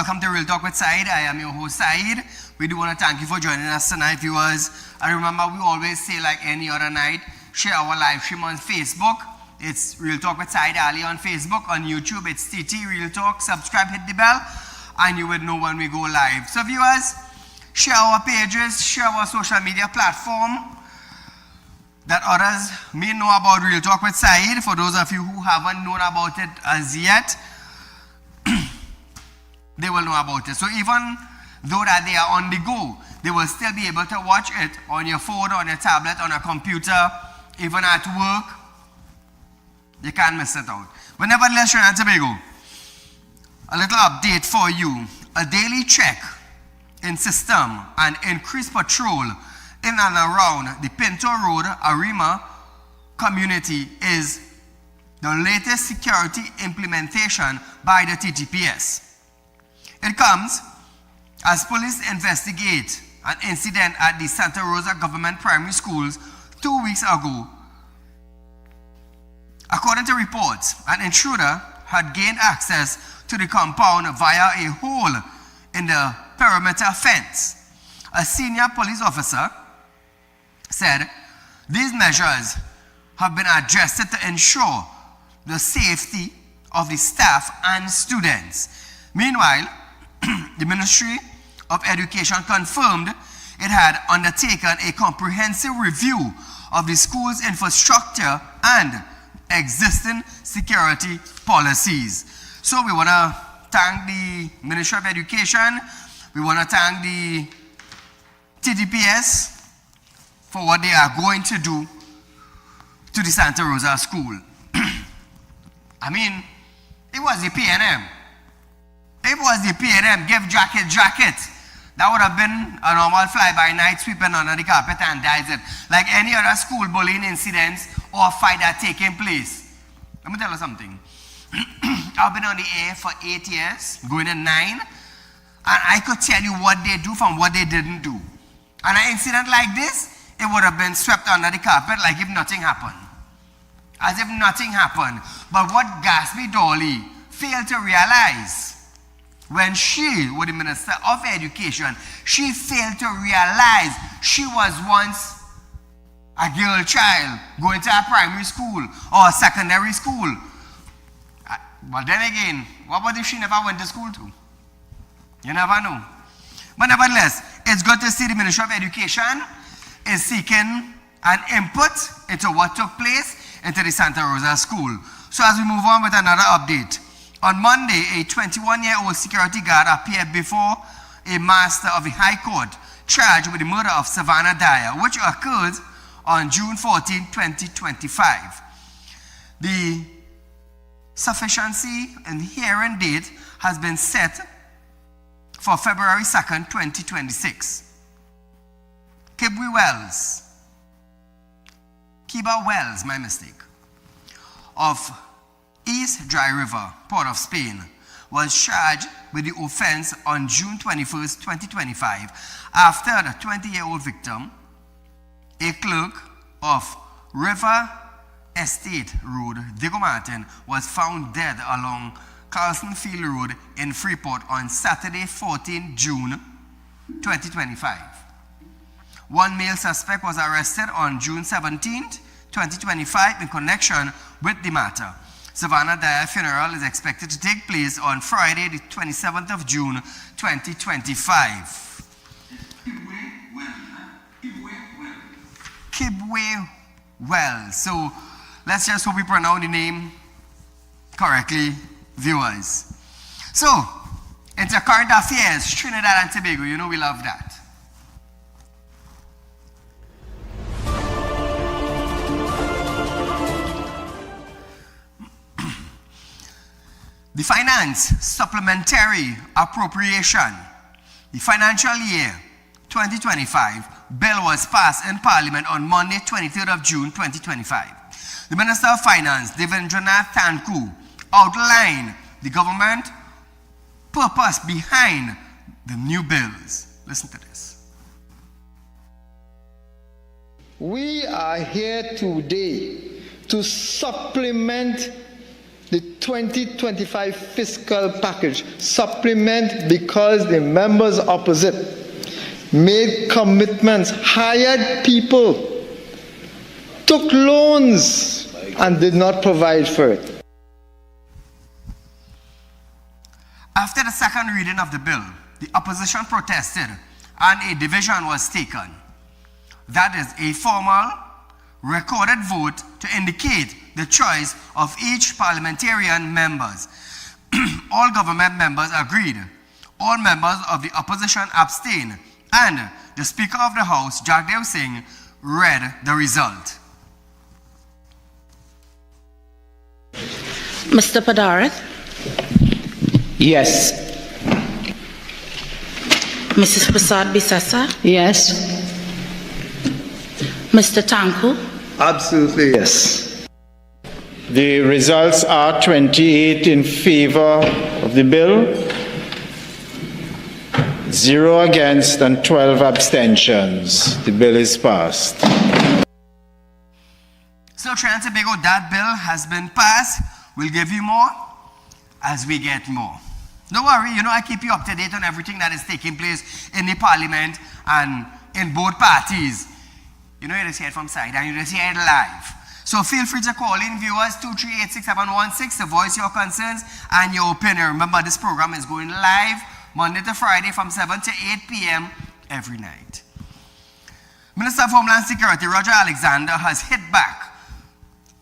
Welcome to Real Talk with Saieed. I am your host, Saieed. We do want to thank you for joining us tonight, viewers. I remember we always say, like any other night, share our live stream on Facebook. It's Real Talk with Saieed Ali on Facebook. On YouTube, it's TT Real Talk. Subscribe, hit the bell, and you will know when we go live. So, viewers, share our pages, share our social media platform that others may know about Real Talk with Saieed. For those of you who haven't known about it as yet, they will know about it. So even though that they are on the go, they will still be able to watch it on your phone, on your tablet, on a computer, even at work. You can't miss it out. But nevertheless, Trinidad and Tobago, a little update for you. A daily check in system and increased patrol in and around the Pinto Road, Arima community is the latest security implementation by the TTPS. It comes as police investigate an incident at the Santa Rosa Government Primary Schools 2 weeks ago. According to reports, an intruder had gained access to the compound via a hole in the perimeter fence. A senior police officer said these measures have been adjusted to ensure the safety of the staff and students. Meanwhile, the Ministry of Education confirmed it had undertaken a comprehensive review of the school's infrastructure and existing security policies. So we want to thank the Ministry of Education. We want to thank the TTPS for what they are going to do to the Santa Rosa school. I mean, it was the PNM. If it was the PNM, give jacket. That would have been a normal fly-by-night sweeping under the carpet and dies it. Like any other school bullying incidents or fight that taking place. Let me tell you something. I've been on the air for 8 years, going in 9, and I could tell you what they do from what they didn't do. And an incident like this, it would have been swept under the carpet like if nothing happened. As if nothing happened. But what Gatsby Dolly failed to realize, when she was the Minister of Education, she failed to realize she was once a girl child going to a primary school or a secondary school. But then again, what about if she never went to school too? You never know. But nevertheless, it's good to see the Ministry of Education is seeking an input into what took place into the Santa Rosa school. So as we move on with another update. On Monday, a 21-year-old security guard appeared before a master of the High Court charged with the murder of Savannah Dyer, which occurred on June 14, 2025. The sufficiency and hearing date has been set for February 2nd, 2026. Kiba Wells, my mistake, of East Dry River, Port of Spain, was charged with the offense on June 21st, 2025, after the 20-year-old victim, a clerk of River Estate Road, Diego Martin, was found dead along Carlson Field Road in Freeport on Saturday, 14 June 2025. One male suspect was arrested on June 17th, 2025 in connection with the matter. Savannah Dyer funeral is expected to take place on Friday, the 27th of June, 2025. Kibwe Wells. So let's just hope we pronounce the name correctly, viewers. So, into current affairs, Trinidad and Tobago, you know we love that. The Finance Supplementary Appropriation, the financial year 2025 bill was passed in Parliament on Monday, 23rd of June, 2025. The Minister of Finance, Devendranath Thakur, outlined the government purpose behind the new bills. Listen to this. We are here today to supplement the 2025 fiscal package supplement because the members opposite made commitments, hired people, took loans, and did not provide for it. After the second reading of the bill, the opposition protested and a division was taken. That is a formal, recorded vote to indicate the choice of each parliamentarian members. All government members agreed. All members of the opposition abstained, and the Speaker of the House, Jagdev Singh, read the result. Mr. Padarath? Yes. Mrs. Prasad Bisasa? Yes. Mr. Tanku? Absolutely yes. The results are 28 in favor of the bill, 0 against, and 12 abstentions. The bill is passed. So, Trinidad and Tobago, that bill has been passed. We'll give you more as we get more. Don't worry, I keep you up to date on everything that is taking place in the parliament and in both parties. You just hear it from side and you just hear it live. So feel free to call in, viewers, 2386716 to voice your concerns and your opinion. Remember, this program is going live Monday to Friday from 7 to 8 p.m. every night. Minister of Homeland Security, Roger Alexander, has hit back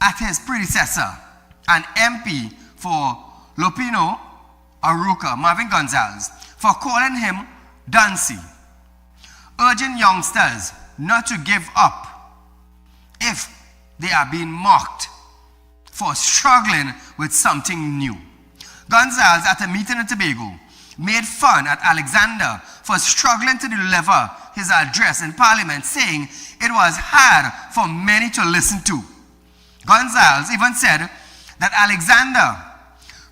at his predecessor, an MP for Lopino Aruca, Marvin Gonzalez, for calling him Duncy, urging youngsters not to give up if they are being mocked for struggling with something new. Gonzalez, at a meeting in Tobago, made fun at Alexander for struggling to deliver his address in Parliament, saying it was hard for many to listen to. Gonzalez even said that Alexander's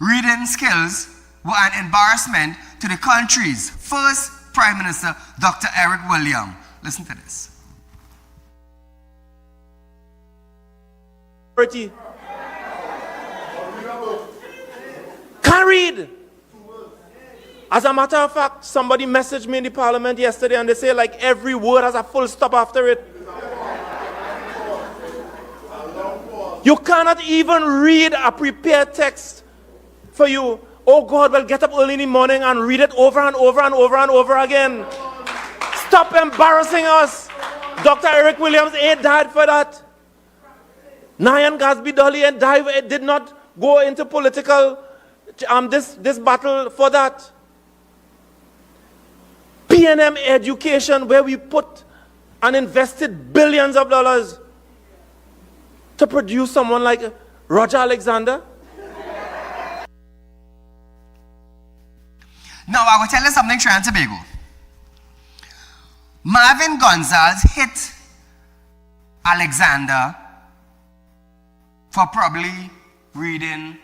reading skills were an embarrassment to the country's first Prime Minister, Dr. Eric Williams. Listen to this. Can't read. As a matter of fact, somebody messaged me in the parliament yesterday and they say like every word has a full stop after it. You cannot even read a prepared text for you. Oh God, well get up early in the morning and read it over and over and over and over again. Stop embarrassing us. Dr. Eric Williams ain't died for that. Nayan Gasby Dolly and did not go into political this battle for that. PNM education, where we put and invested billions of dollars to produce someone like Roger Alexander. Now, I will tell you something, Trinidad and Tobago. Marvin Gonzalez hit Alexander for probably reading,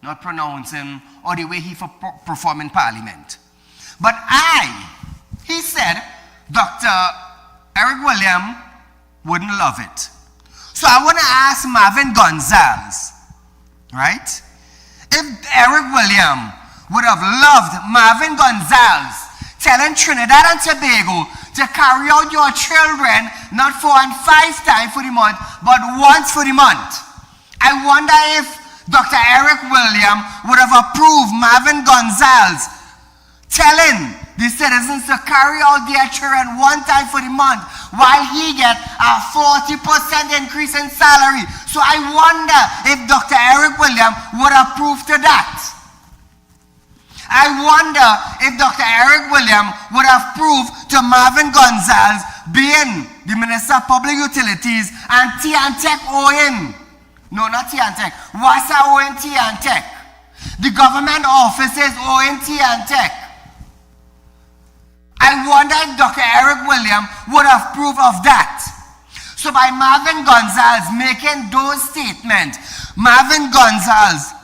not pronouncing, or the way he performed in Parliament. But he said, Dr. Eric Williams wouldn't love it. So I want to ask Marvin Gonzalez, right? If Eric Williams would have loved Marvin Gonzalez telling Trinidad and Tobago to carry out your children not 4 and 5 times for the month, but once for the month. I wonder if Dr. Eric Williams would have approved Marvin Gonzalez telling the citizens to carry out their children 1 time for the month while he gets a 40% increase in salary. So I wonder if Dr. Eric Williams would approve to that. I wonder if Dr. Eric Williams would have proved to Marvin Gonzalez being the Minister of Public Utilities and T&Tech owing. No, not T&Tech. WASA owing T&Tech. The government offices owing T&Tech. I wonder if Dr. Eric Williams would have proof of that. So by Marvin Gonzalez making those statements, Marvin Gonzalez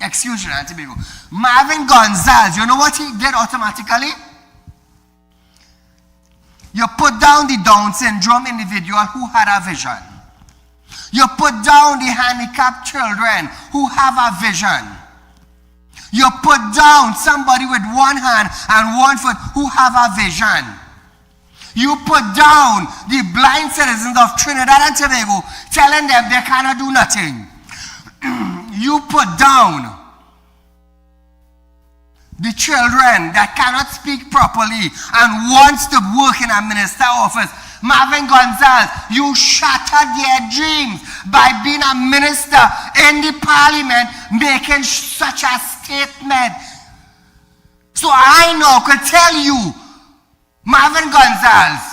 excuse me, Auntie Bigo. Marvin Gonzalez, you know what he did automatically? You put down the Down syndrome individual who had a vision. You put down the handicapped children who have a vision. You put down somebody with one hand and one foot who have a vision. You put down the blind citizens of Trinidad and Tobago, telling them they cannot do nothing. You put down the children that cannot speak properly and wants to work in a minister office. Marvin Gonzalez, you shattered their dreams by being a minister in the parliament, making such a statement. So I now could tell you, Marvin Gonzalez,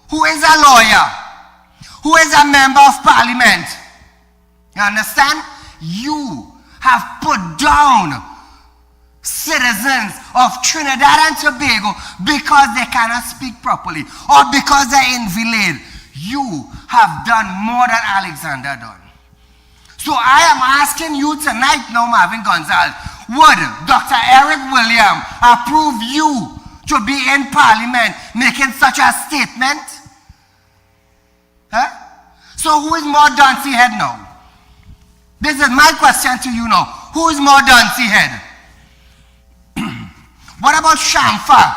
who is a lawyer, who is a member of parliament, you understand? You have put down citizens of Trinidad and Tobago because they cannot speak properly or because they're invalid. You have done more than Alexander done. So I am asking you tonight now, Marvin Gonzalez, would Dr. Eric William approve you to be in parliament making such a statement? Huh? So who is more Duncy head now? This is my question to you now. Who is more Duncy head? What about Shamfa?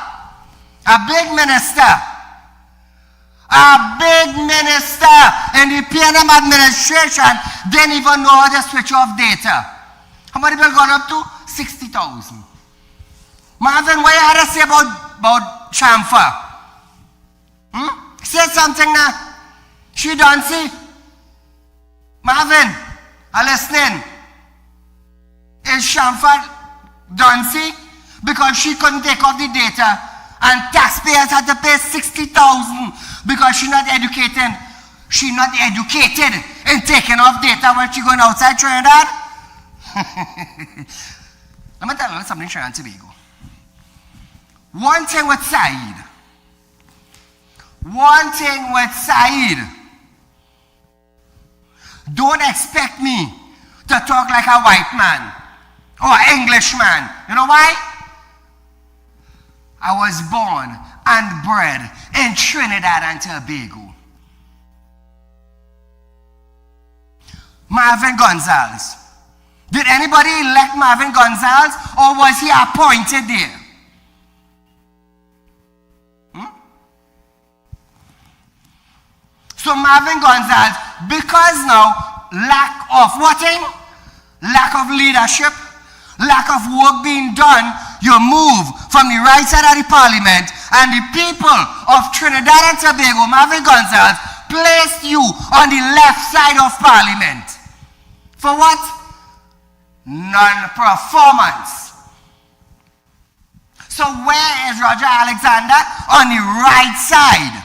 A big minister. A big minister in the PNM administration didn't even know how to switch off data. How many people got up to? 60,000. Marvin, what you had to say about Shamfa? Say something now. She don't see. Marvin, are listening? Is Shamfa don't see? Because she couldn't take off the data and taxpayers had to pay 60,000 because she's not educated. She's not educated in taking off data when she's going outside Trinidad. Let me tell you something, Trinidad and Tobago. One thing with Saieed. Don't expect me to talk like a white man or an Englishman. You know why? I was born and bred in Trinidad and Tobago. Marvin Gonzalez. Did anybody elect Marvin Gonzalez or was he appointed there? So Marvin Gonzalez, because now lack of what thing? Lack of leadership, lack of work being done, you move from the right side of the parliament and the people of Trinidad and Tobago, Marvin Gonzalez, placed you on the left side of parliament. For what? Non-performance. So where is Roger Alexander? On the right side.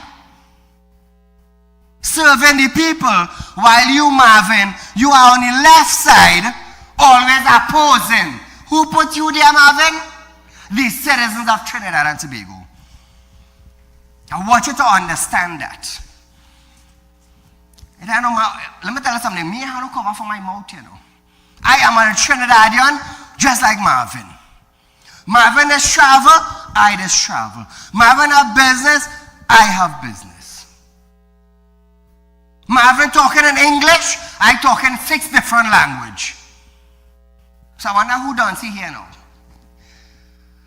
Serving the people, while you, Marvin, you are on the left side, always opposing. Who put you there, Marvin? The citizens of Trinidad and Tobago. I want you to understand that. Let me tell you something. Me, I have no cover for my mouth, you know. I am a Trinidadian, just like Marvin. Marvin is travel, I just travel. Marvin have business, I have business. Marvin talking in English, I talk in 6 different languages. So I wonder who don't see here now.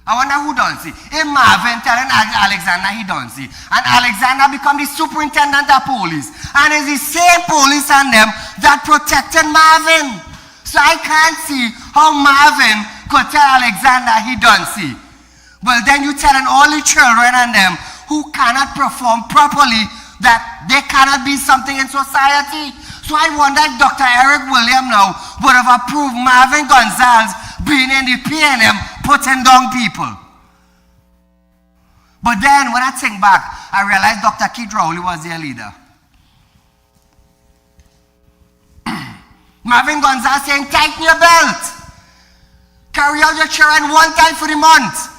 I wonder who don't see. If Marvin telling Alexander he don't see, and Alexander become the superintendent of police, and it's the same police and them that protected Marvin. So I can't see how Marvin could tell Alexander he don't see. But then you telling all the children and them who cannot perform properly that they cannot be something in society. So I wonder if Dr. Eric William now would have approved Marvin Gonzalez being in the PNM putting down people. But then when I think back, I realized Dr. Keith Rowley was their leader. Marvin Gonzalez saying, tighten your belt. Carry out your children one time for the month.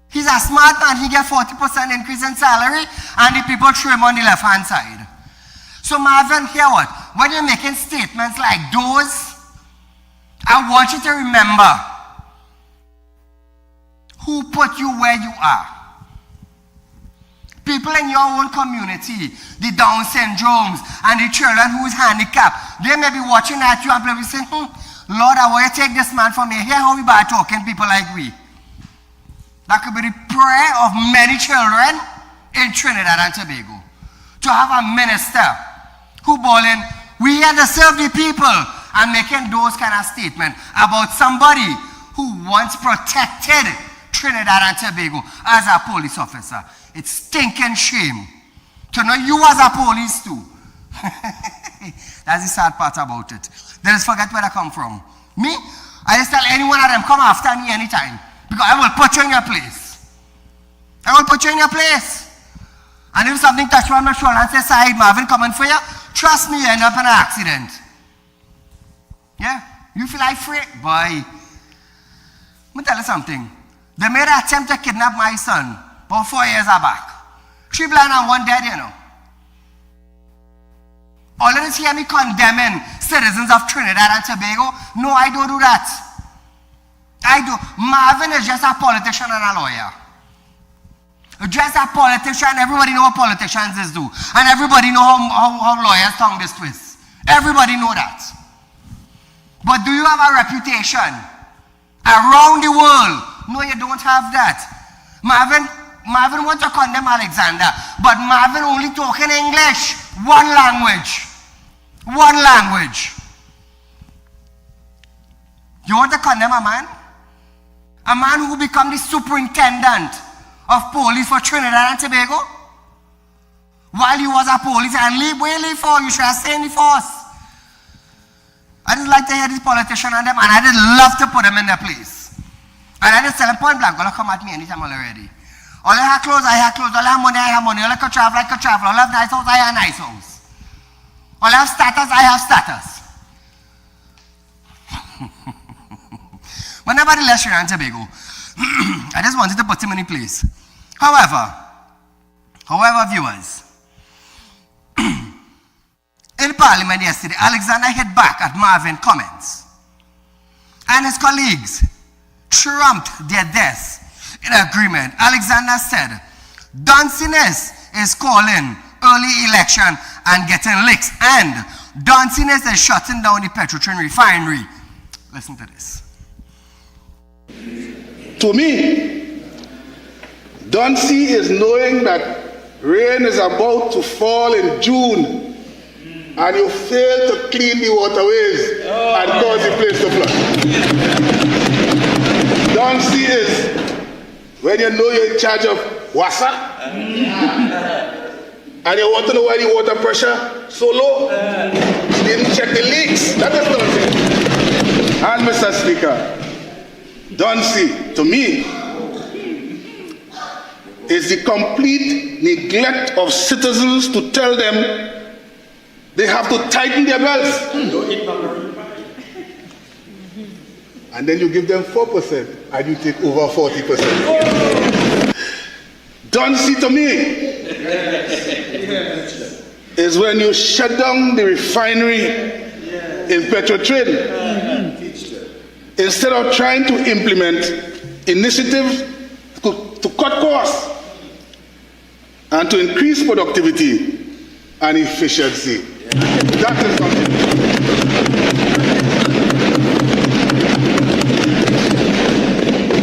He's a smart man, he get 40% increase in salary, and the people throw him on the left-hand side. So Marvin, hear what? When you're making statements like those, I want you to remember who put you where you are. People in your own community, the Down syndromes and the children who is handicapped, they may be watching at you and probably saying, Lord, I want you to take this man from me. Hear how we bad talking people like we. That could be the prayer of many children in Trinidad and Tobago. To have a minister who bawling, we here to serve the people, and making those kind of statements about somebody who once protected Trinidad and Tobago as a police officer. It's stinking shame to know you as a police too. That's the sad part about it. They just forget where I come from. Me, I just tell any one of them, come after me anytime. Because I will put you in your place. I will put you in your place. And if something touch you on my shoulder and say, Saieed, Marvin coming for you, trust me, you end up in an accident. Yeah? You feel like free? Boy. Let me tell you something. They made an attempt to kidnap my son about 4 years back. 3 blind and 1 dead, you know. All of this hear me condemning citizens of Trinidad and Tobago. No, I don't do that. I do. Marvin is just a politician and a lawyer. Just a politician. Everybody know what politicians do. And everybody know how lawyers tongue this twist. Everybody know that. But do you have a reputation around the world? No, you don't have that. Marvin wants to condemn Alexander, but Marvin only talking English. One language. One language. You want to condemn a man? A man who become the superintendent of police for Trinidad and Tobago? While he was a police and where leave for? You should have stayed in the force. I just like to hear these politicians and them, and I just love to put them in their place. And I just tell them point blank, all come at me anytime already. All I have clothes, I have clothes. All I have money, I have money. All I could travel, I could travel. All I have nice house, I have nice house. All I have status, I have status. But nevertheless, Trinidad and Tobago, I just wanted to put him in place. However, viewers, in Parliament yesterday, Alexander hit back at Marvin's comments, and his colleagues trumped their deaths in agreement. Alexander said, Dunsiness is calling early election and getting licks, and Dunsiness is shutting down the Petrotrin refinery. Listen to this. To me, Dunsi is knowing that rain is about to fall in June and you fail to clean the waterways and cause the place to flood. Dunsi is when you know you're in charge of WASA and you want to know why the water pressure so low. You didn't check the leaks. That is Dunsi. And Mr. Speaker, Dunsi, to me, is the complete neglect of citizens to tell them they have to tighten their belts. And then you give them 4% and you take over 40%. Dunsi, to me, is when you shut down the refinery in Petrotrin instead of trying to implement initiatives to cut costs and to increase productivity and efficiency. That is something.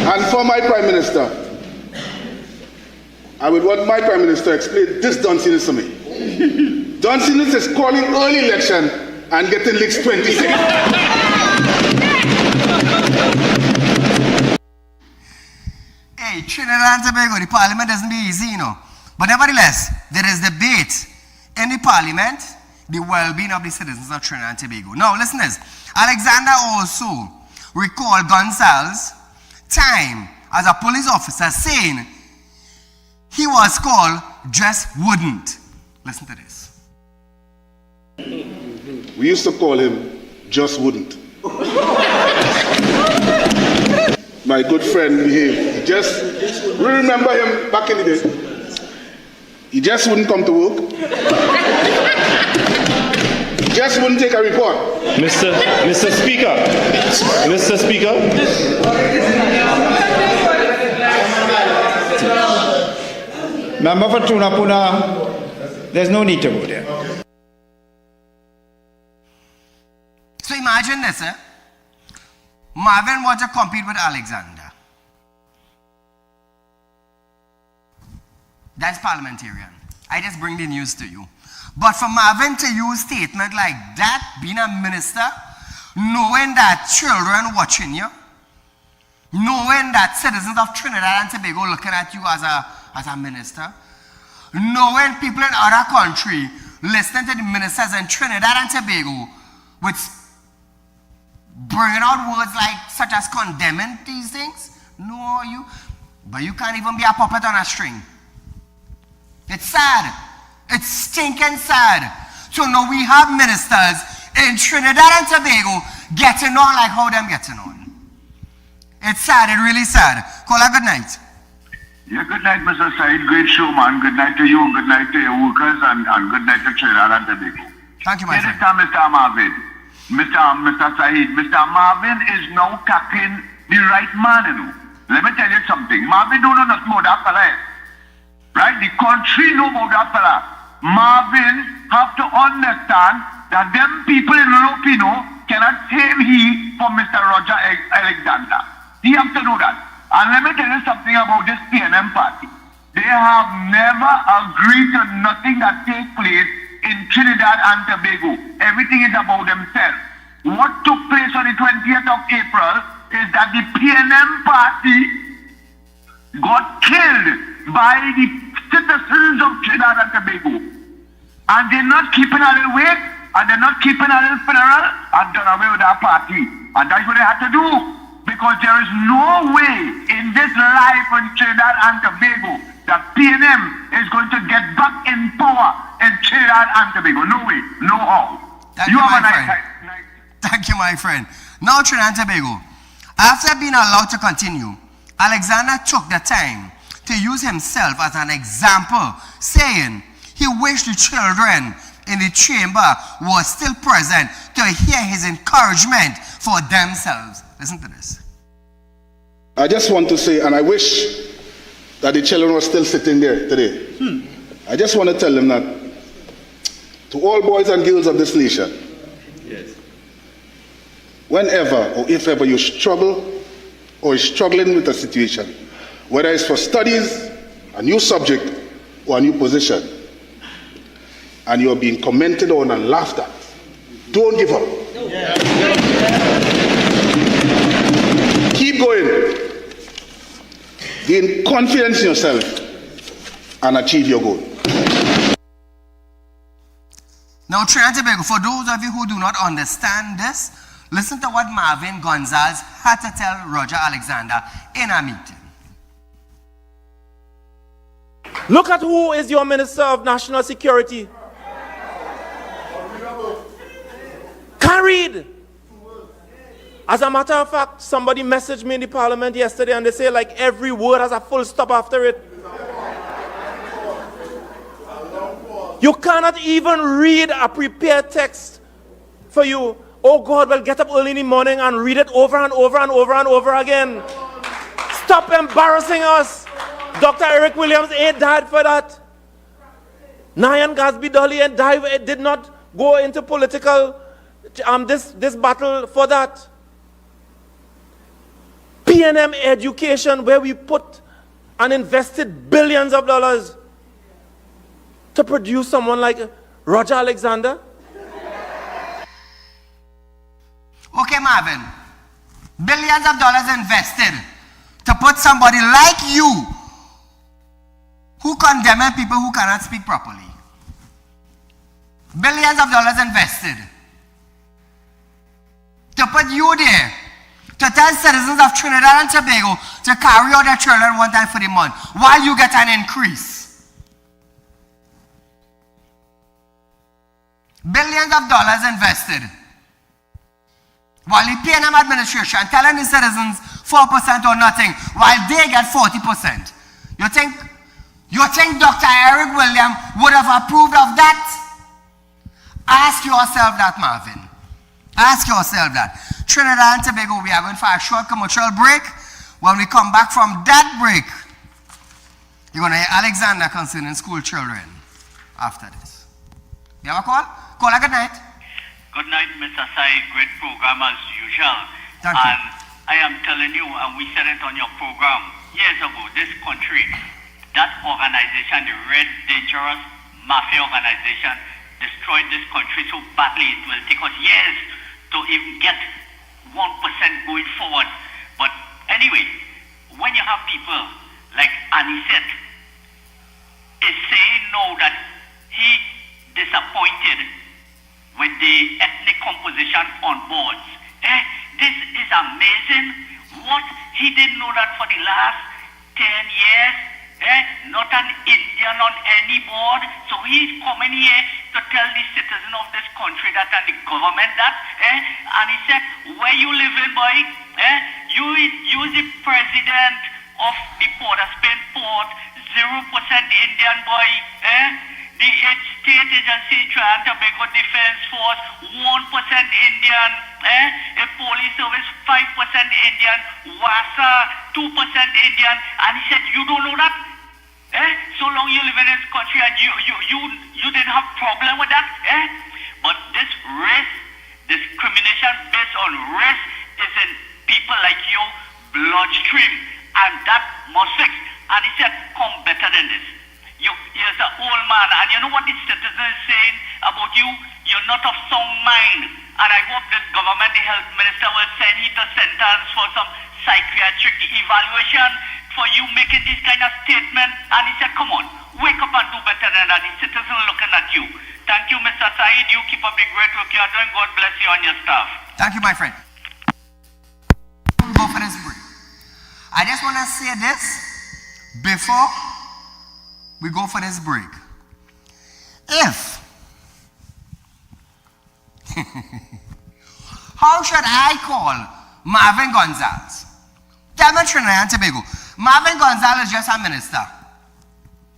And for my Prime Minister, I would want my Prime Minister to explain this Dunsiness to me. Dunsiness is calling early election and getting leaks 26. Hey, Trinidad and Tobago, the Parliament doesn't be easy, you know. But nevertheless, there is debate in the Parliament, the well-being of the citizens of Trinidad and Tobago. Now, listeners, Alexander also recalled Gonzalez's time as a police officer saying he was called just wouldn't. Listen to this. We used to call him just wouldn't. My good friend, we remember him back in the day. He just wouldn't come to work. He just wouldn't take a report. Mr. Speaker. Member for Tunapuna, there's no need to go there. So imagine this, Marvin wants to compete with Alexander. That's parliamentarian. I just bring the news to you. But for Marvin to use statement like that, being a minister, knowing that children watching you, knowing that citizens of Trinidad and Tobago looking at you as a minister, knowing people in other country listening to the ministers in Trinidad and Tobago, which bringing out words like such as condemning these things, but you can't even be a puppet on a string. It's sad. It's stinking sad. So now we have ministers in Trinidad and Tobago getting on like how them getting on. It's sad, it's really sad. Call a good night. Yeah, good night, Mr. Said. Great show, man. Good night to you, good night to your workers, and good night to Trinidad and Tobago. Thank you, my friend. Mr. Marvin. Mr. Said. Mr. Marvin is now tackling the right man, you know. Let me tell you something. Marvin don't know nothing about that fella. Right? The country know about that fella. Marvin have to understand that them people in Lopino cannot save he from Mr. Roger Alexander. He have to know that. And let me tell you something about this PNM party. They have never agreed to nothing that takes place in Trinidad and Tobago. Everything is about themselves. What took place on the 20th of April is that the PNM party got killed by the citizens of Trinidad and Tobago. And they're not keeping a little wake, and they're not keeping a little funeral, and done away with our party. And that's what they had to do. Because there is no way in this life in Trinidad and Tobago that PNM is going to get back in power in Trinidad and Tobago. No way, no how. Thank you, my friend. Thank you, my friend. Now, Trinidad and Tobago. After being allowed to continue, Alexander took the time to use himself as an example, saying he wished the children in the chamber were still present to hear his encouragement for themselves. Listen to this. I just want to say, and I wish that the children were still sitting there today. I just want to tell them that to all boys and girls of this nation, whenever or if ever you struggle or is struggling with a situation, whether it's for studies, a new subject, or a new position, and you're being commented on and laughed at, don't give up. Keep going. Gain confidence in yourself and achieve your goal. Now, Trinidad and Tobago, for those of you who do not understand this, listen to what Marvin Gonzalez had to tell Roger Alexander in a meeting. Look at who is your Minister of National Security. Carried. As a matter of fact, somebody messaged me in the Parliament yesterday and they say like every word has a full stop after it. You cannot even read a prepared text for you. Oh God, well get up early in the morning and read it over and over and over and over again. Stop embarrassing us. Dr. Eric Williams ain't died for that. Nyan Gasby Dolly did not go into political this battle for that. PNM education, where we put and invested billions of dollars to produce someone like Roger Alexander. Okay, Marvin. Billions of dollars invested to put somebody like you who condemn people who cannot speak properly. Billions of dollars invested to put you there to tell citizens of Trinidad and Tobago to carry out their children one time for the month while you get an increase. Billions of dollars invested while the PNM administration telling the citizens 4% or nothing while they get 40%. You think Dr. Eric William would have approved of that? Ask yourself that, Marvin. Ask yourself that. Trinidad and Tobago, we are going for a short commercial break. When we come back from that break, You're going to hear Alexander concerning school children after this. You have a call? Call a good night. Good night, Mr. Said. Great program as usual. Thank you. And I am telling you, and we said it on your program years ago, this country, that organization, the Red Dangerous Mafia organization, destroyed this country so badly it will take us years to even get 1% going forward. But anyway, when you have people like Anisette is saying now that he disappointed with the ethnic composition on boards. This is amazing. What? He didn't know that for the last 10 years. Not an Indian on any board. So he's coming here to tell the citizen of this country that and the government that. And he said, where you living, boy? You the president of the Port of Spain Port, 0% Indian, boy. The state agency trying to make a defense force, 1% Indian, a police service, 5% Indian, WASA, 2% Indian, and he said, you don't know that? So long you live in this country and you didn't have problem with that? But this race, discrimination based on race is in people like you, bloodstream, and that must fix. And he said, come better than this. You're an old man, and you know what the citizen is saying about you? You're not of sound mind. And I hope this government, the health minister, will send you to sentence for some psychiatric evaluation for you making this kind of statement. And he said, come on, wake up and do better than that. The citizen looking at you. Thank you, Mr. Said. You keep up the great work you are doing. God bless you and your staff. Thank you, my friend. We'll go for this break. I just want to say this before we go for this break. If how should I call Marvin Gonzalez? Demerit and Tobago. Marvin Gonzalez is just a minister.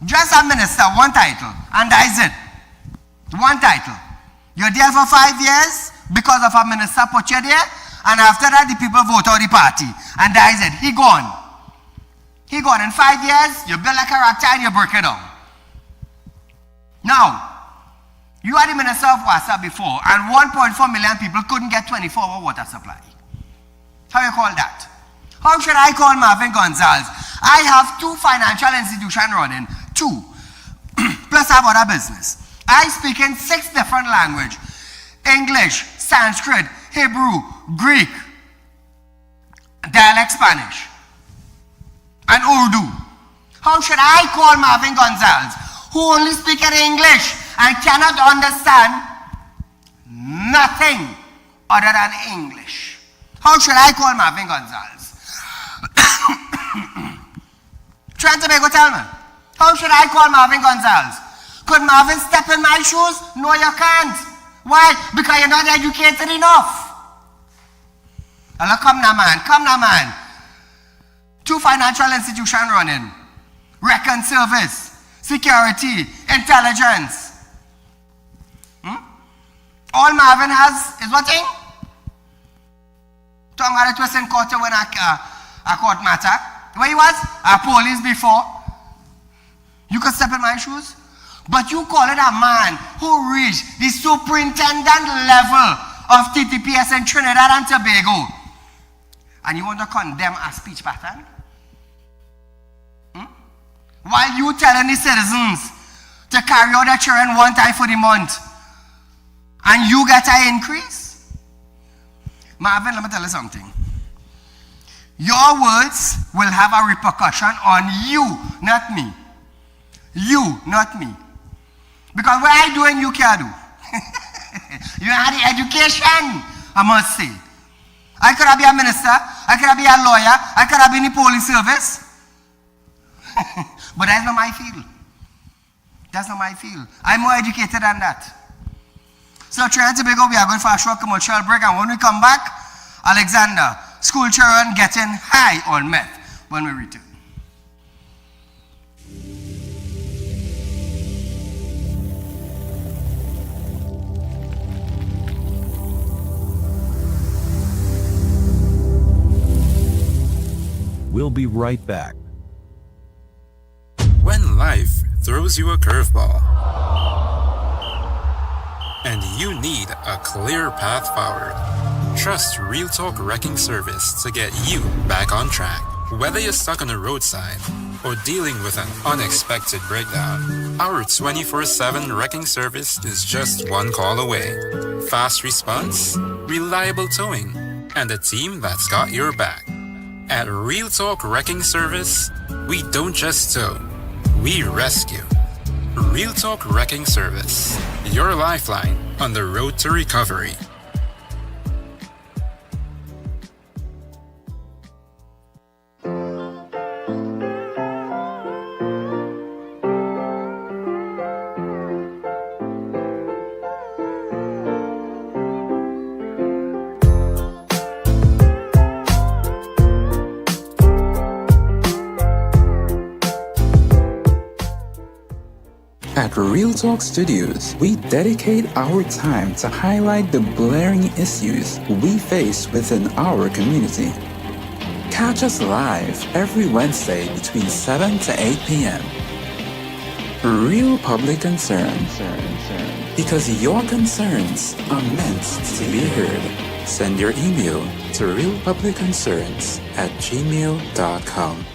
Just a minister, one title, and that is it. One title. You're there for 5 years because of a minister put you there, and after that the people vote out the party, and that is it. He gone. He gone. In 5 years, you build a character and you break it down. Now, you are the minister of WASA before, and 1.4 million people couldn't get 24-hour water supply. How you call that? How should I call Marvin Gonzalez? I have 2 financial institutions running, 2, plus I have other business. I speak in 6 different languages: English, Sanskrit, Hebrew, Greek, dialect Spanish, and Urdu. How should I call Marvin Gonzalez, who only speaks in English and cannot understand nothing other than English? How should I call Marvin Gonzalez? Trying to make a tell me. How should I call Marvin Gonzalez? Could Marvin step in my shoes? No, you can't. Why? Because you're not educated enough. Allah, come now, man. Come now, man. 2 financial institutions running. Reckon service, security, intelligence. All Marvin has is what thing? Tongue had it was in court when a court matter. Where he was? A police before. You could step in my shoes. But you call it a man who reached the superintendent level of TTPS in Trinidad and Tobago. And you want to condemn a speech pattern? While you telling the citizens to carry out their children 1 time for the month, and you get an increase? Marvin, let me tell you something. Your words will have a repercussion on you, not me. You, not me. Because what I do and you can't do. You had the education, I must say. I could have been a minister, I could have been a lawyer, I could have been in the police service. But that's not my field. That's not my field. I'm more educated than that. So trying to big up, we are going for a short commercial break, and when we come back, Alexander, school children getting high on meth when we return. We'll be right back. When life throws you a curveball, and you need a clear path forward, trust Real Talk Wrecking Service to get you back on track. Whether you're stuck on the roadside or dealing with an unexpected breakdown, our 24/7 wrecking service is just one call away. Fast response, reliable towing, and a team that's got your back. At Real Talk Wrecking Service, we don't just tow, we rescue. Real Talk Wrecking Service, your lifeline on the road to recovery. At Real Talk Studios, we dedicate our time to highlight the glaring issues we face within our community. Catch us live every Wednesday between 7 to 8 p.m. Real Public Concern. Because your concerns are meant to be heard. Send your email to realpublicconcerns@gmail.com.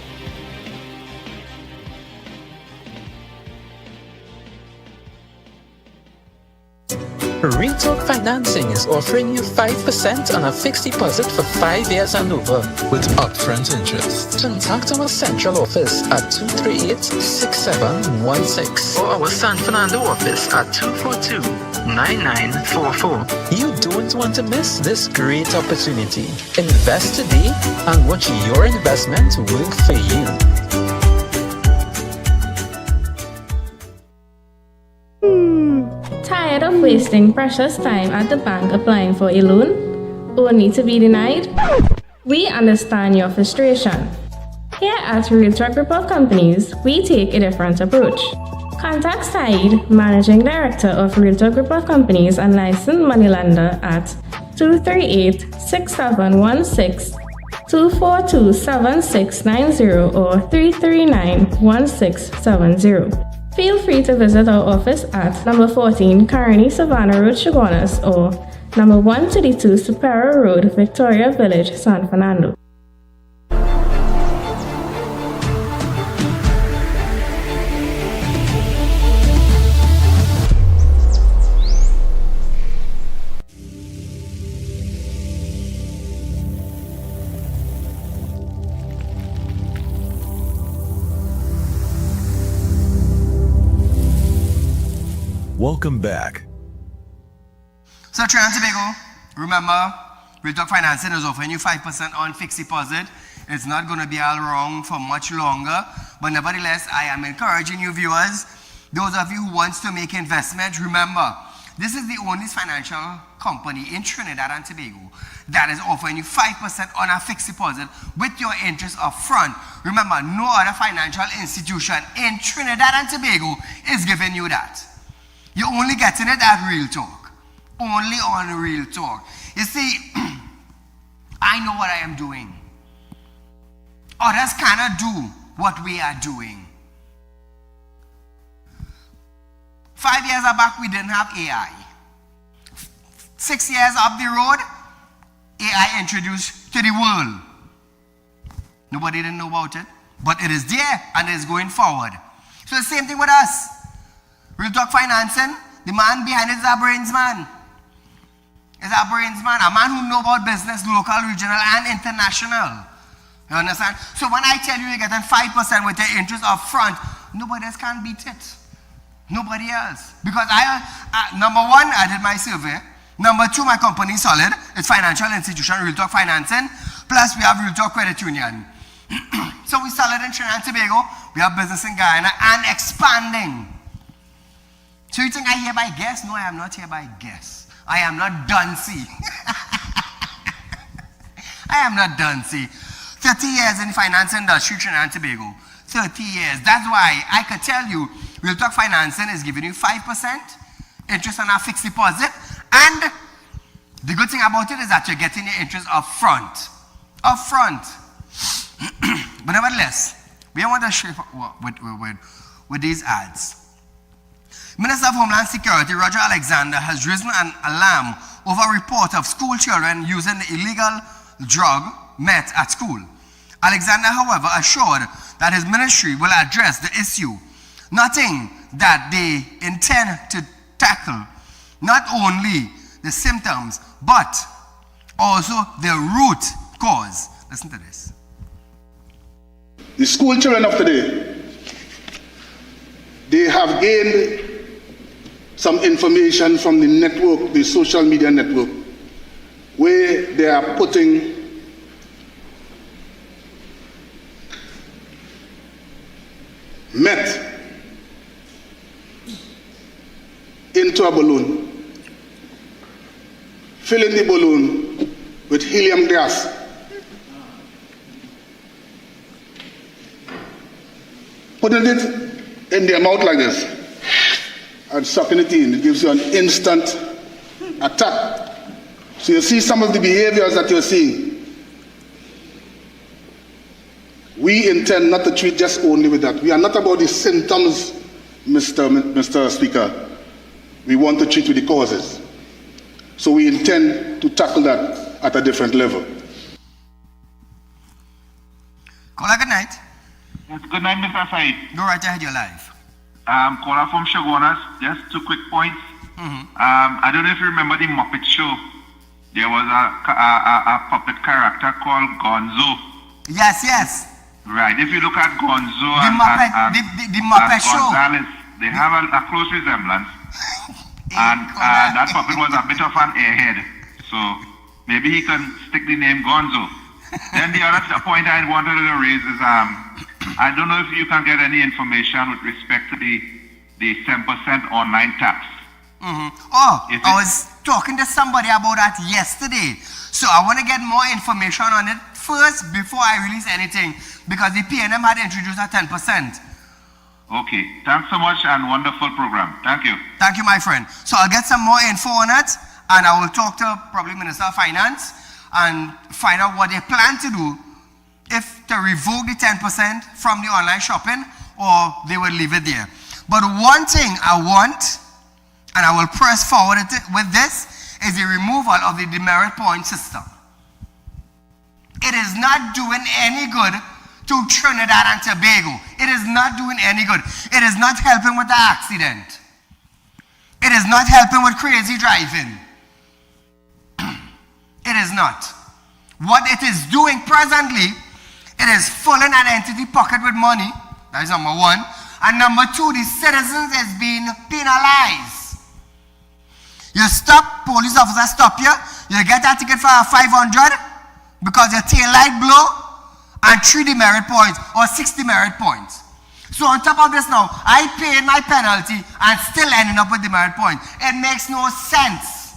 Real Talk Financing is offering you 5% on a fixed deposit for 5 years and over with upfront interest. Contact our central office at 238-6716 or our San Fernando office at 242-9944. You don't want to miss this great opportunity. Invest today and watch your investment work for you. Tired of wasting precious time at the bank applying for a loan, only to be denied? We understand your frustration. Here at Real Talk Group of Companies, we take a different approach. Contact Saieed, Managing Director of Real Talk Group of Companies and licensed moneylender at 238-6716, 242-7690 or 339-1670. Feel free to visit our office at number 14 Carney Savannah Road, Chaguanas, or number 132 Superior Road, Victoria Village, San Fernando. Welcome back. So Trinidad and Tobago, remember, Real Talk Financing is offering you 5% on fixed deposit. It's not going to be all wrong for much longer, but nevertheless, I am encouraging you viewers, those of you who want to make investment, remember, this is the only financial company in Trinidad and Tobago that is offering you 5% on a fixed deposit with your interest up front. Remember, no other financial institution in Trinidad and Tobago is giving you that. You're only getting it at Real Talk. Only on Real Talk. You see, I know what I am doing. Others cannot do what we are doing. 5 years back, we didn't have AI. 6 years up the road, AI introduced to the world. Nobody didn't know about it, but it is there and it is going forward. So the same thing with us. Real Talk Financing, the man behind it is our brains man. Is our brains man, a man who knows about business, local, regional, and international. You understand? So when I tell you you're getting 5% with your interest up front, nobody else can beat it. Nobody else. Because number one, I did my survey. Number two, my company is solid. It's financial institution, Real Talk Financing. Plus, we have Real Talk Credit Union. So we solid in Trinidad and Tobago. We have business in Guyana and expanding. So you think I hereby guess? No, I am not hereby guess. I am not Duncy. I am not Duncy. 30 years in the finance industry, Trinidad and Tobago. 30 years. That's why I could tell you, Real Talk Financing is giving you 5% interest on our fixed deposit. And the good thing about it is that you're getting your interest up front. Up front. But nevertheless, we want to share with with these ads. Minister of Homeland Security Roger Alexander has risen an alarm over a report of school children using the illegal drug meth at school. Alexander, however, assured that his ministry will address the issue, noting that they intend to tackle not only the symptoms but also the root cause. Listen to this. The school children of today, they have gained some information from the network, the social media network, where they are putting meth into a balloon, filling the balloon with helium gas, putting it in their mouth like this and sucking it in. It gives you an instant attack. So you see some of the behaviors that you're seeing. We intend not to treat just only with that. We are not about the symptoms, Mr. Speaker. We want to treat with the causes. So we intend to tackle that at a different level. Caller, good night. Yes, good night, Mr. Said. Go right ahead, you're live. Caller from Shogunas, just 2 quick points. I don't know if you remember the Muppet Show. There was a puppet character called Gonzo. Yes, yes. Right. If you look at Gonzo the Muppet Show, Gonzalez, they have a close resemblance. And that puppet was a bit of an airhead. So maybe he can stick the name Gonzo. Then the other point I wanted to raise is I don't know if you can get any information with respect to the 10% online tax. Oh, I was talking to somebody about that yesterday. So I want to get more information on it first before I release anything, because the PNM had introduced a 10%. Okay, thanks so much and wonderful program. Thank you. Thank you, my friend. So I'll get some more info on it, and I will talk to probably Minister of Finance and find out what they plan to do, if to revoke the 10% from the online shopping or they will leave it there. But one thing I want, and I will press forward with this, is the removal of the demerit point system. It is not doing any good to Trinidad and Tobago. It is not doing any good. It is not helping with the accident. It is not helping with crazy driving. It is not. What it is doing presently, it is filling an entity pocket with money. That is number one. And number two, the citizens is being penalized. You stop, police officer stop you, you get a ticket for 500 because your tail light blow, and 3 demerit points or 6 demerit points. So on top of this now, I paid my penalty and still ending up with demerit points. It makes no sense.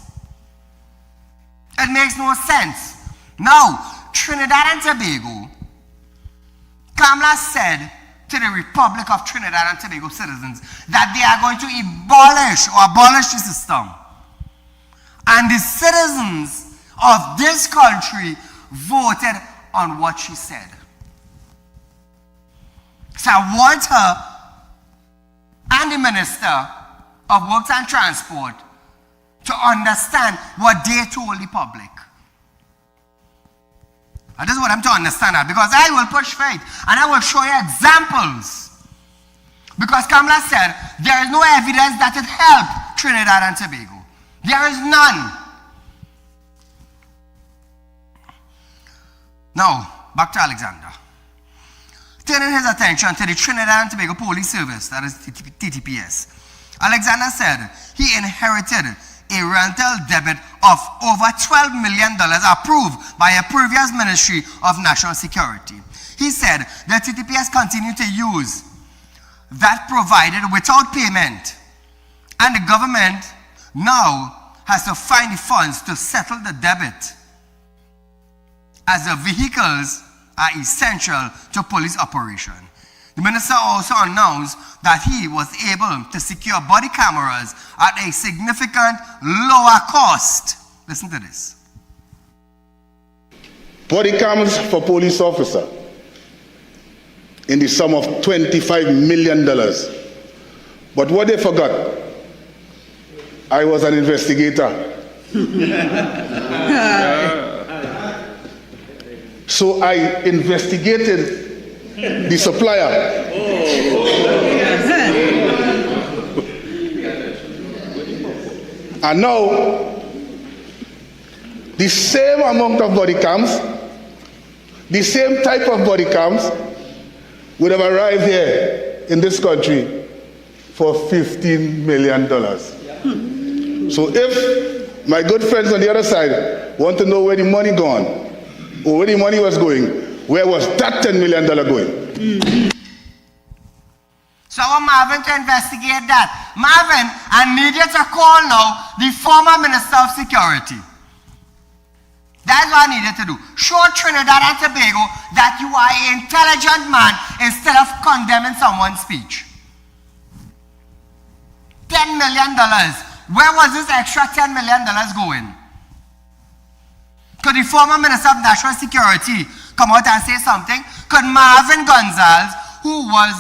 It makes no sense. Now, Trinidad and Tobago, Kamala said to the Republic of Trinidad and Tobago citizens that they are going to abolish the system. And the citizens of this country voted on what she said. So I want her and the Minister of Works and Transport to understand what they told the public. I just want them to understand that, because I will push for it and I will show you examples. Because Kamala said there is no evidence that it helped Trinidad and Tobago. There is none. Now, back to Alexander. Turning his attention to the Trinidad and Tobago Police Service, that is TTPS, Alexander said he inherited a rental debit of over $12 million approved by a previous Ministry of National Security. He said the TTPS continued to use that provided without payment, and the government now has to find the funds to settle the debit, as the vehicles are essential to police operation. The minister also announced that he was able to secure body cameras at a significant lower cost. Listen to this. Body cams for police officer in the sum of $25 million. But what they forgot, I was an investigator. So I investigated the supplier. And now, the same amount of body cams, the same type of body cams would have arrived here in this country for $15 million. So if my good friends on the other side want to know where the money gone, or where the money was going, where was that $10 million going? So I want Marvin to investigate that. Marvin, I need you to call now the former Minister of Security. That's what I need you to do. Show Trinidad and Tobago that you are an intelligent man instead of condemning someone's speech. $10 million. Where was this extra $10 million going? Could the former Minister of National Security come out and say something? Could Marvin Gonzalez, who was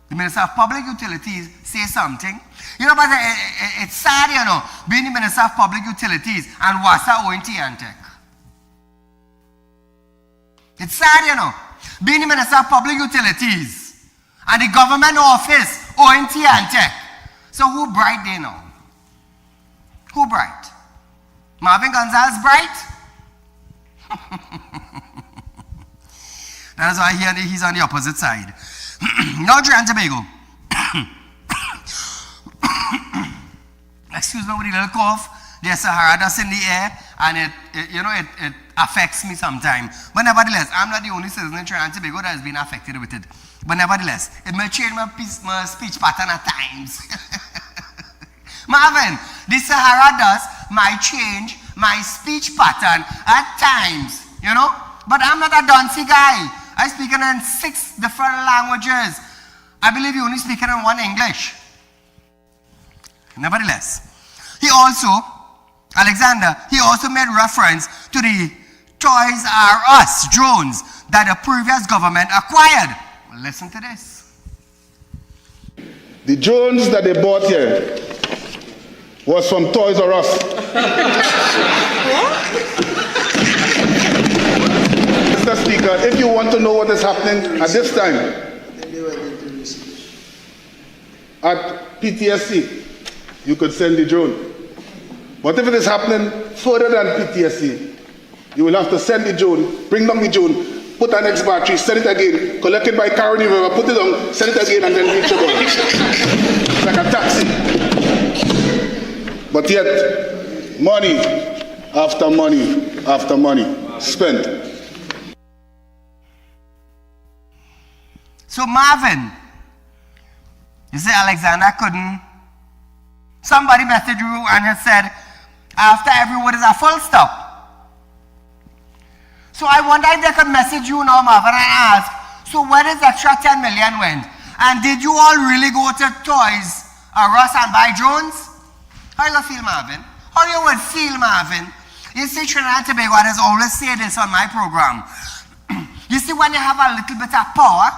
the Minister of Public Utilities, say something? You know, but it's sad, you know, being the Minister of Public Utilities and WASA ONT and Tech. It's sad, you know, being the Minister of Public Utilities and the government office ONT and Tech. So who bright they know? Who bright? Marvin Gonzalez bright? That is why he's on the opposite side. Now, Trinidad and Tobago. Excuse me with the little cough. There's Sahara dust in the air, and it affects me sometimes. But nevertheless, I'm not the only citizen in Trinidad and Tobago that has been affected with it. But nevertheless, it may change my speech pattern at times. Marvin, the Sahara dust might change my speech pattern at times, you know. But I'm not a Duncy guy. I speak in 6 different languages. I believe you only speak in one English. Nevertheless, Alexander made reference to the Toys R Us drones that the previous government acquired. Listen to this. The drones that they bought here was from Toys R Us. Mr. Speaker, if you want to know what is happening at this time at PTSC, you could send the drone. But if it is happening further than PTSC, you will have to send the drone, bring down the drone, put an X battery, send it again, collect it by car in the river, put it down, send it again, and then reach your body. It's like a taxi. But yet, money after money after money spent. So Marvin, you say Alexander couldn't. Somebody messaged you and has said, after every word is a full stop. So I wonder if they could message you now, Marvin, and ask, so where does extra 10 million went? And did you all really go to Toys R Us and buy drones? How you feel, Marvin? How you would feel, Marvin? You see, Trinidad and Tobago, and I always say this on my program. You see, when you have a little bit of power,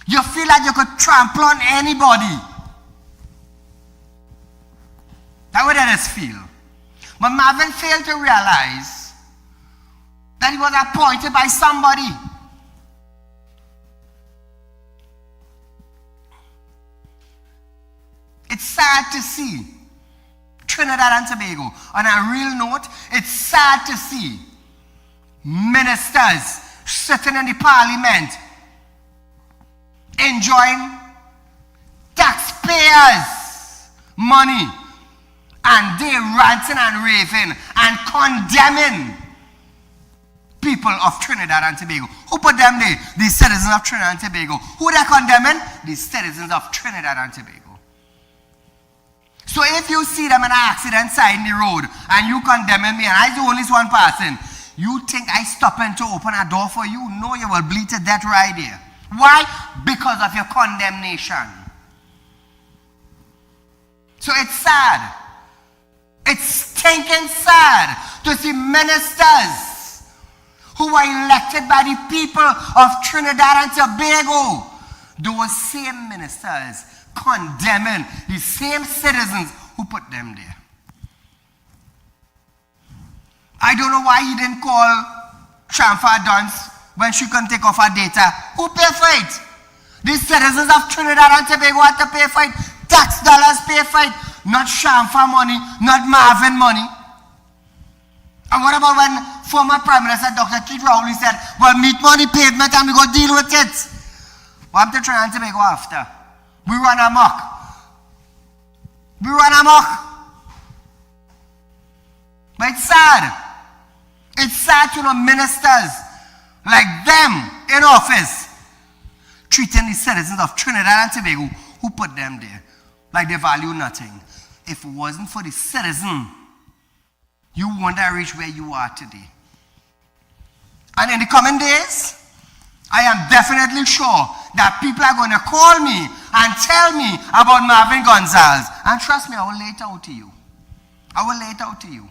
you feel like you could trample on anybody. That's what it is feel. But Marvin failed to realize that he was appointed by somebody. It's sad to see Trinidad and Tobago. On a real note, it's sad to see ministers sitting in the parliament enjoying taxpayers' money, and they ranting and raving and condemning people of Trinidad and Tobago. Who put them there? The citizens of Trinidad and Tobago. Who they condemning? The citizens of Trinidad and Tobago. So if you see them in an accident side in the road and you condemning me and I the only one person, you think I stopping to open a door for you? No, you will bleed to death right there. Why? Because of your condemnation. So it's sad. It's stinking sad to see ministers who were elected by the people of Trinidad and Tobago those same ministers condemning the same citizens who put them there. I don't know why he didn't call Shamfa Dunce when she couldn't take off her data. Who paid for it? The citizens of Trinidad and Tobago had to pay for it. Tax dollars pay for it. Not Shamfa money, not Marvin money. And what about when former Prime Minister Dr. Keith Rowley said, well, meet money pavement and we go deal with it. What happened to Trinidad and Tobago after? We run amok. We run amok. But it's sad. It's sad to know ministers like them in office treating the citizens of Trinidad and Tobago who put them there like they value nothing. If it wasn't for the citizen, you wouldn't have reached where you are today. And in the coming days, I am definitely sure that people are going to call me and tell me about Marvin Gonzalez. And trust me, I will lay it out to you. I will lay it out to you.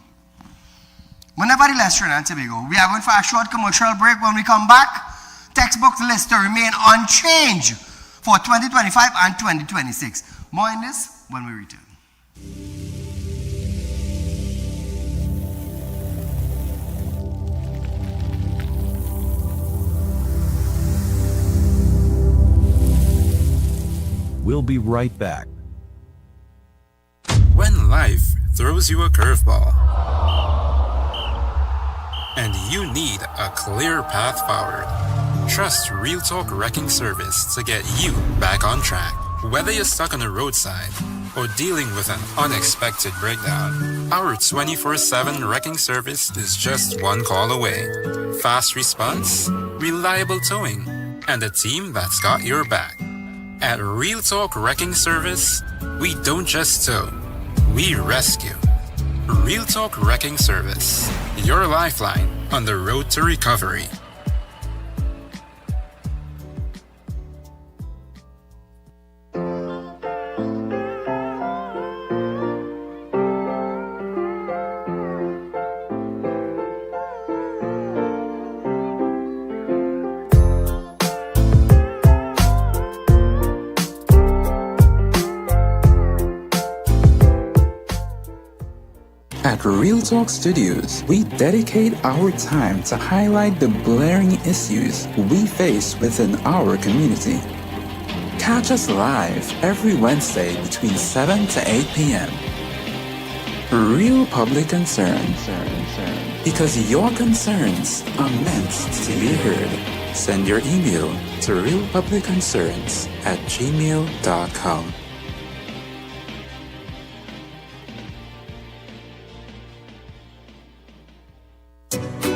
Whenever the Trinidad and Tobago, we are going for a short commercial break. When we come back, textbook list to remain unchanged for 2025 and 2026. More in this when we return. We'll be right back. When life throws you a curveball and you need a clear path forward, trust Real Talk Wrecking Service to get you back on track. Whether you're stuck on the roadside or dealing with an unexpected breakdown, our 24/7 wrecking service is just one call away. Fast response, reliable towing, and a team that's got your back. At Real Talk Wrecking Service, we don't just tow, we rescue. Real Talk Wrecking Service, your lifeline on the road to recovery. At Real Talk Studios, we dedicate our time to highlight the blaring issues we face within our community. Catch us live every Wednesday between 7 to 8 p.m. Real Public Concern. Because your concerns are meant to be heard. Send your email to realpublicconcerns@gmail.com.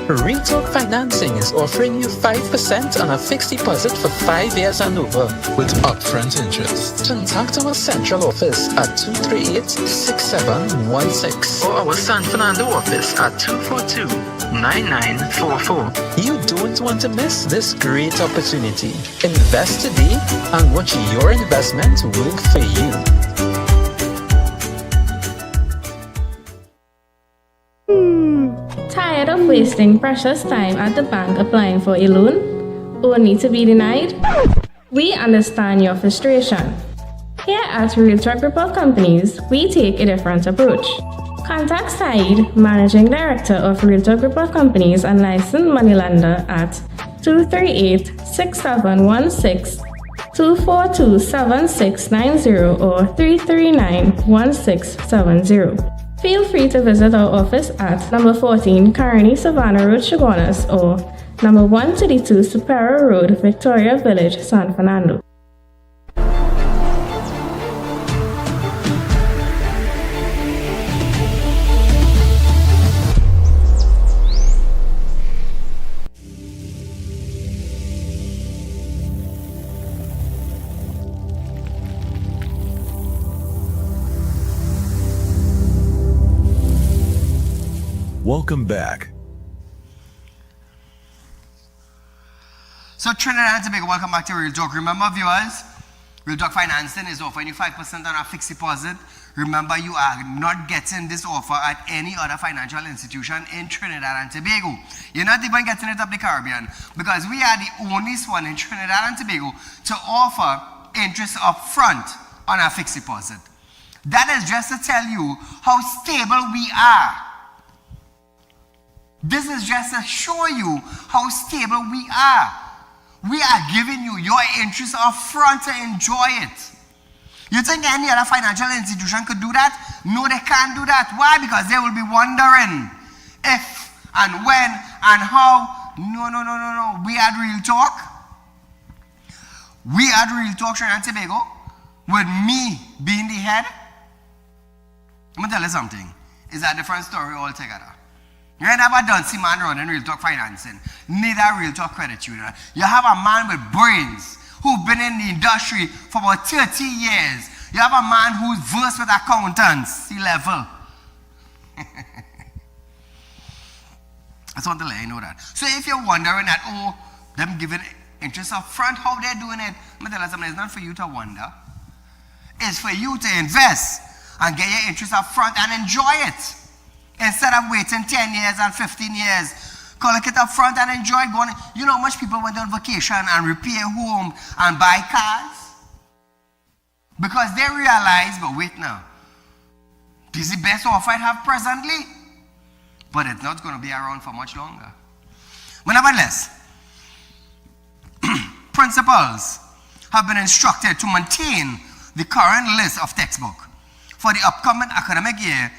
Real Talk Financing is offering you 5% on a fixed deposit for 5 years and over with upfront interest. Contact our central office at 238-6716 or our San Fernando office at 242-9944. You don't want to miss this great opportunity. Invest today and watch your investment work for you. Tired of wasting precious time at the bank applying for a loan, only to be denied? We understand your frustration. Here at Real Talk Report Companies, we take a different approach. Contact Saieed, Managing Director of Real Talk Report Companies and licensed moneylender at 238-6716, 242-7690 or 339-1670. Feel free to visit our office at number 14 Carney Savannah Road, Chaguanas, or number 132 Superior Road, Victoria Village, San Fernando. Welcome back. So Trinidad and Tobago, welcome back to Real Talk. Remember, viewers, Real Talk Financing is offering you 5% on a fixed deposit. Remember, you are not getting this offer at any other financial institution in Trinidad and Tobago. You're not even getting it up the Caribbean, because we are the only one in Trinidad and Tobago to offer interest up front on a fixed deposit. That is just to tell you how stable we are. This is just to show you how stable we are. We are giving you your interest up front to enjoy it. You think any other financial institution could do that? No, they can't do that. Why? Because they will be wondering if and when and how. No. We had Real Talk. We had Real Talk Trinidad and Tobago with me being the head. I'm going to tell you something. It's a different story altogether. You ain't never done see man running Real Talk Financing, neither Real Talk Credit Union. You have a man with brains who've been in the industry for about 30 years. You have a man who's versed with accountants, C-level. I just want to let you know that. So if you're wondering that, oh, them giving interest up front, how they're doing it, I'm going to tell you something, it's not for you to wonder. It's for you to invest and get your interest up front and enjoy it. Instead of waiting 10 years and 15 years, collect it up front and enjoy going. You know how much people went on vacation and repair home and buy cars? Because they realize, but wait now, this is the best offer I have presently, but it's not going to be around for much longer. But nevertheless, principals have been instructed to maintain the current list of textbook for the upcoming academic year,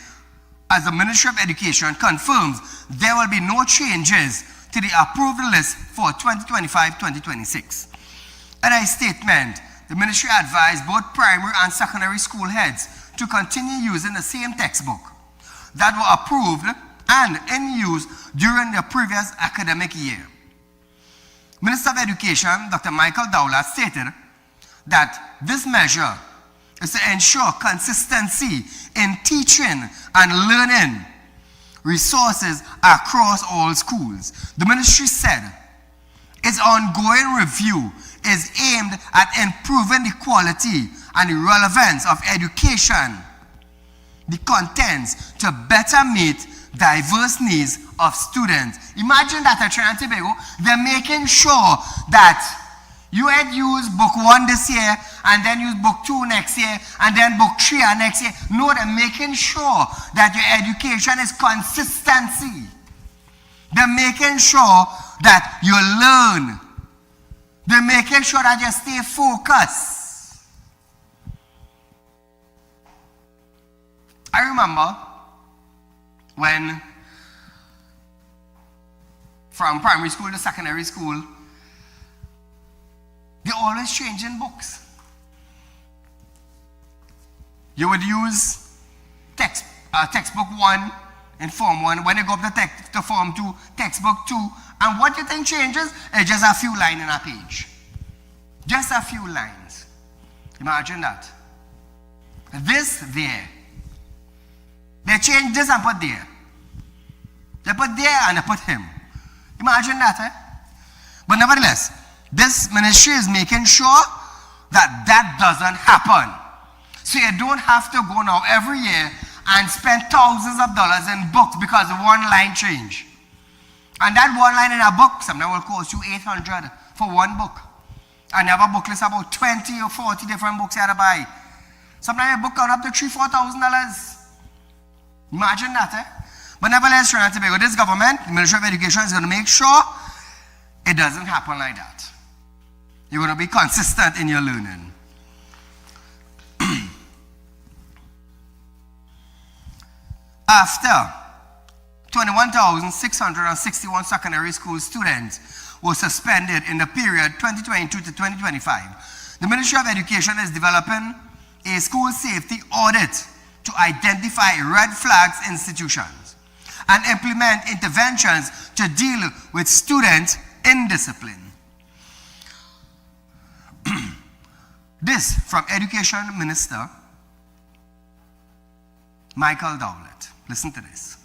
as the Ministry of Education confirms there will be no changes to the approved list for 2025-2026. In a statement, the ministry advised both primary and secondary school heads to continue using the same textbook that were approved and in use during the previous academic year. Minister of Education, Dr. Michael Dowler, stated that this measure is to ensure consistency in teaching and learning resources across all schools. The ministry said its ongoing review is aimed at improving the quality and the relevance of education, the contents to better meet diverse needs of students. Imagine that at Trinidad and Tobago, they're making sure that you had used book 1 this year, and then use book 2 next year, and then book 3 next year. No, they're making sure that your education is consistency. They're making sure that you learn. They're making sure that you stay focused. I remember when, from primary school to secondary school, they're always changing books. You would use textbook 1 in Form 1. When you go up to Form 2, textbook 2. And what you think changes? It's just a few lines in a page. Just a few lines. Imagine that. This, there. They change this and put there. They put there and they put him. Imagine that, eh? But nevertheless, this ministry is making sure that that doesn't happen. So you don't have to go now every year and spend thousands of dollars in books because of one line change. And that one line in a book sometimes will cost you $800 for one book. And you have a book list about 20 or 40 different books you have to buy. Sometimes a book comes up to $3,000-$4,000. Imagine that, eh? But nevertheless, Trinidad and Tobago, this government, the Ministry of Education, is going to make sure it doesn't happen like that. You're going to be consistent in your learning. After 21,661 secondary school students were suspended in the period 2022 to 2025, the Ministry of Education is developing a school safety audit to identify red flags institutions and implement interventions to deal with student indiscipline. This from Education Minister Michael Dowlett. Listen to this.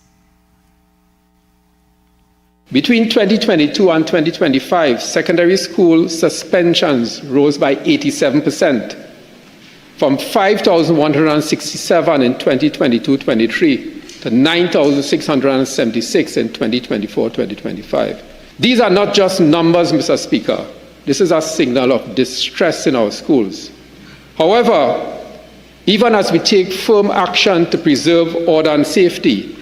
Between 2022 and 2025, secondary school suspensions rose by 87%. from 5,167 in 2022-23 to 9,676 in 2024-2025. These are not just numbers, Mr. Speaker. This is a signal of distress in our schools. However, even as we take firm action to preserve order and safety,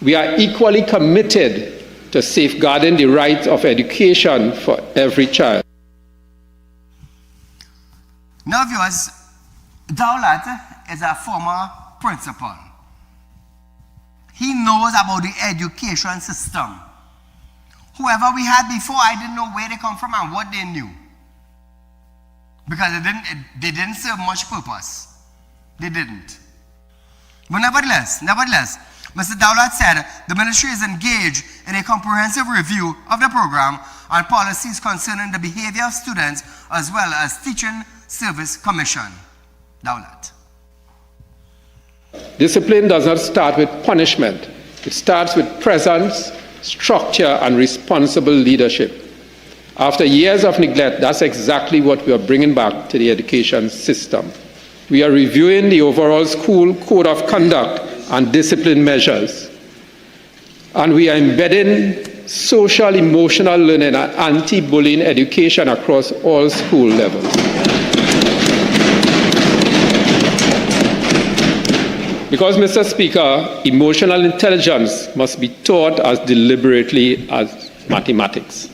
we are equally committed to safeguarding the right of education for every child. Now, viewers, Daulat is a former principal. He knows about the education system. Whoever we had before, I didn't know where they come from and what they knew. Because they didn't serve much purpose. They didn't. But nevertheless, Mr. Daulat said the ministry is engaged in a comprehensive review of the program and policies concerning the behavior of students as well as Teaching Service Commission. Daulat. Discipline does not start with punishment. It starts with presence, structure, and responsible leadership. After years of neglect, that's exactly what we are bringing back to the education system. We are reviewing the overall school code of conduct and discipline measures. And we are embedding social, emotional learning and anti-bullying education across all school levels. Because, Mr. Speaker, emotional intelligence must be taught as deliberately as mathematics.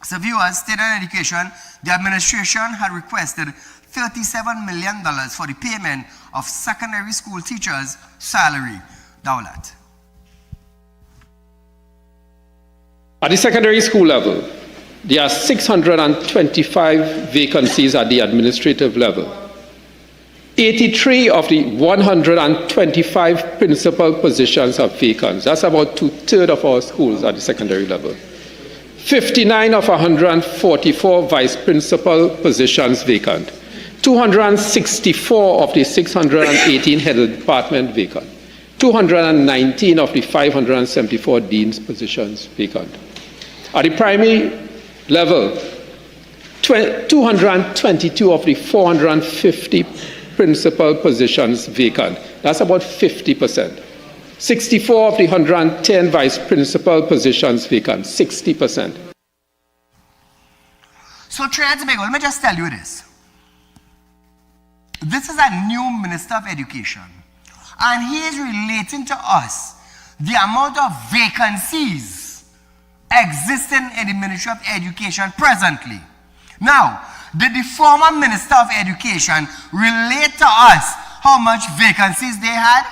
So viewers, State and Education, the administration had requested $37 million for the payment of secondary school teachers' salary. Daulat. At the secondary school level, there are 625 vacancies at the administrative level. 83 of the 125 principal positions are vacant. That's about 2/3 of our schools at the secondary level. 59 of 144 vice principal positions vacant. 264 of the 618 head of department vacant. 219 of the 574 dean's positions vacant. At the primary level, 222 of the 450 principal positions vacant. That's about 50%. 64 of the 110 vice principal positions vacant. 60%. So, Trinidad and Tobago, let me just tell you this. This is a new Minister of Education, and he is relating to us the amount of vacancies existing in the Ministry of Education presently. Now, did the former Minister of Education relate to us how much vacancies they had?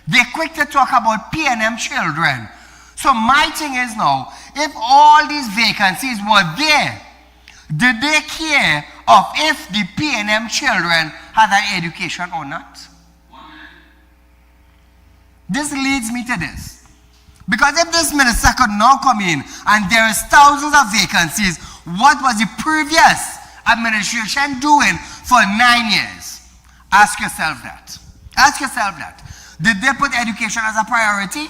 They're quick to talk about P&M children. So my thing is now, if all these vacancies were there, did they care of if the P&M children had an education or not? This leads me to this. Because if this minister could now come in and there is thousands of vacancies, what was the previous administration doing for 9 years? Ask yourself that. Ask yourself that. Did they put education as a priority?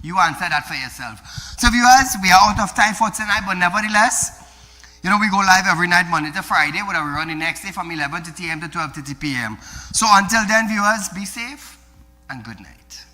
You answer that for yourself. So viewers, we are out of time for tonight, but nevertheless, you know, we go live every night, Monday to Friday, where we run the next day from 11:30 a.m. to 12:30 p.m. So until then, viewers, be safe and good night.